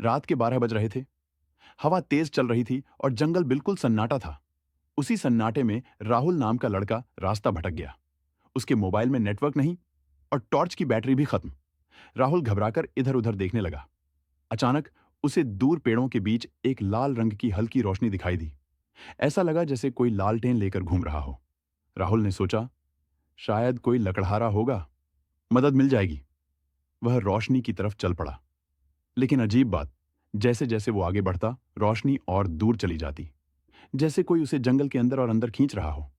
रात के 12 बज रहे थे। हवा तेज चल रही थी और जंगल बिल्कुल सन्नाटा था। उसी सन्नाटे में राहुल नाम का लड़का रास्ता भटक गया। उसके मोबाइल में नेटवर्क नहीं और टॉर्च की बैटरी भी खत्म। राहुल घबराकर इधर उधर देखने लगा। अचानक उसे दूर पेड़ों के बीच एक लाल रंग की हल्की रोशनी दिखाई दी। ऐसा लगा जैसे कोई लालटेन लेकर घूम रहा हो। राहुल ने सोचा, शायद कोई लकड़हारा होगा, मदद मिल जाएगी। वह रोशनी की तरफ चल पड़ा। लेकिन अजीब बात, जैसे जैसे वो आगे बढ़ता, रोशनी और दूर चली जाती, जैसे कोई उसे जंगल के अंदर और अंदर खींच रहा हो।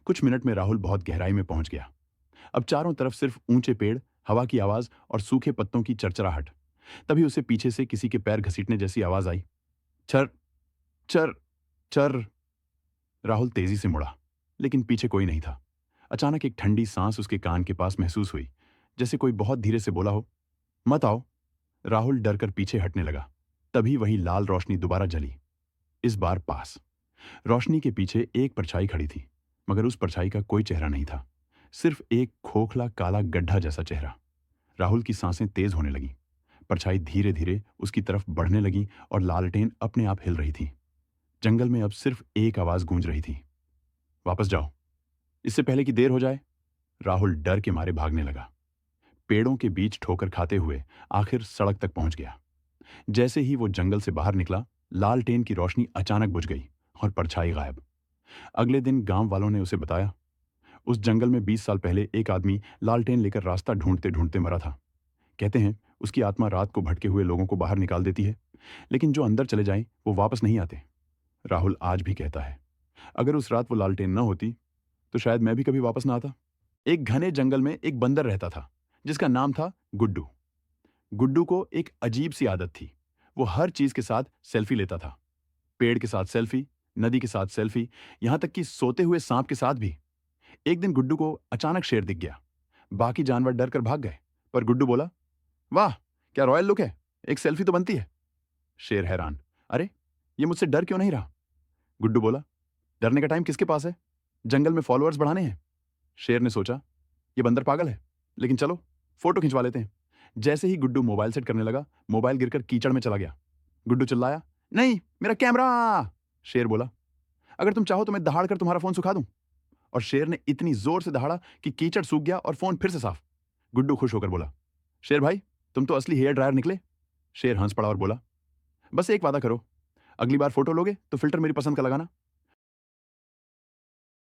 कुछ मिनट में राहुल बहुत गहराई में पहुंच गया। अब चारों तरफ सिर्फ ऊंचे पेड़, हवा की आवाज और सूखे पत्तों की चरचराहट। तभी उसे पीछे से किसी के पैर घसीटने जैसी आवाज आई। चर, चर, चर। राहुल तेजी से मुड़ा, लेकिन पीछे कोई नहीं था। अचानक एक ठंडी सांस उसके कान के पास महसूस हुई, जैसे कोई बहुत धीरे से बोला हो, मत आओ। राहुल डरकर पीछे हटने लगा। तभी वही लाल रोशनी दोबारा जली, इस बार पास। रोशनी के पीछे एक परछाई खड़ी थी, मगर उस परछाई का कोई चेहरा नहीं था, सिर्फ एक खोखला काला गड्ढा जैसा चेहरा। राहुल की सांसें तेज होने लगी। परछाई धीरे धीरे उसकी तरफ बढ़ने लगी और लालटेन अपने आप हिल रही थी। जंगल में अब सिर्फ एक आवाज गूंज रही थी, वापस जाओ, इससे पहले कि देर हो जाए। राहुल डर के मारे भागने लगा। पेड़ों के बीच ठोकर खाते हुए आखिर सड़क तक पहुंच गया। जैसे ही वो जंगल से बाहर निकला, लालटेन की रोशनी अचानक बुझ गई और परछाई गायब। अगले दिन गांव वालों ने उसे बताया, उस जंगल में 20 साल पहले एक आदमी लालटेन लेकर रास्ता ढूंढते ढूंढते मरा था। कहते हैं उसकी आत्मा रात को भटके हुए लोगों को बाहर निकाल देती है, लेकिन जो अंदर चले जाएं वो वापस नहीं आते। राहुल आज भी कहता है, अगर उस रात वो लालटेन न होती तो शायद मैं भी कभी वापस ना आता। एक घने जंगल में एक बंदर रहता था, जिसका नाम था गुड्डू। गुड्डू को एक अजीब सी आदत थी। वो हर चीज के साथ सेल्फी लेता था। पेड़ के साथ सेल्फी, नदी के साथ सेल्फी, यहां तक कि सोते हुए सांप के साथ भी। एक दिन गुड्डू को अचानक शेर दिख गया। बाकी जानवर डर कर भाग गए, पर गुड्डू बोला, वाह, क्या रॉयल लुक है, एक सेल्फी तो बनती है। शेर हैरान, अरे, ये मुझसे डर क्यों नहीं रहा? गुड्डू बोला, डरने का टाइम किसके पास है, जंगल में फॉलोअर्स बढ़ाने हैं। शेर ने सोचा, ये बंदर पागल है, लेकिन चलो फोटो खिंचवा लेते हैं। जैसे ही गुड्डू मोबाइल सेट करने लगा, मोबाइल गिरकर कीचड़ में चला गया। गुड्डू चिल्लाया, नहीं, मेरा कैमरा। शेर बोला, अगर तुम चाहो तो मैं दहाड़ कर तुम्हारा फोन सुखा दूं। और शेर ने इतनी जोर से दहाड़ा कि कीचड़ सूख गया और फोन फिर से साफ। गुड्डू खुश होकर बोला, शेर भाई, तुम तो असली हेयर ड्रायर निकले। शेर हंस पड़ा और बोला, बस एक वादा करो, अगली बार फोटो लोगे तो फिल्टर मेरी पसंद का लगाना।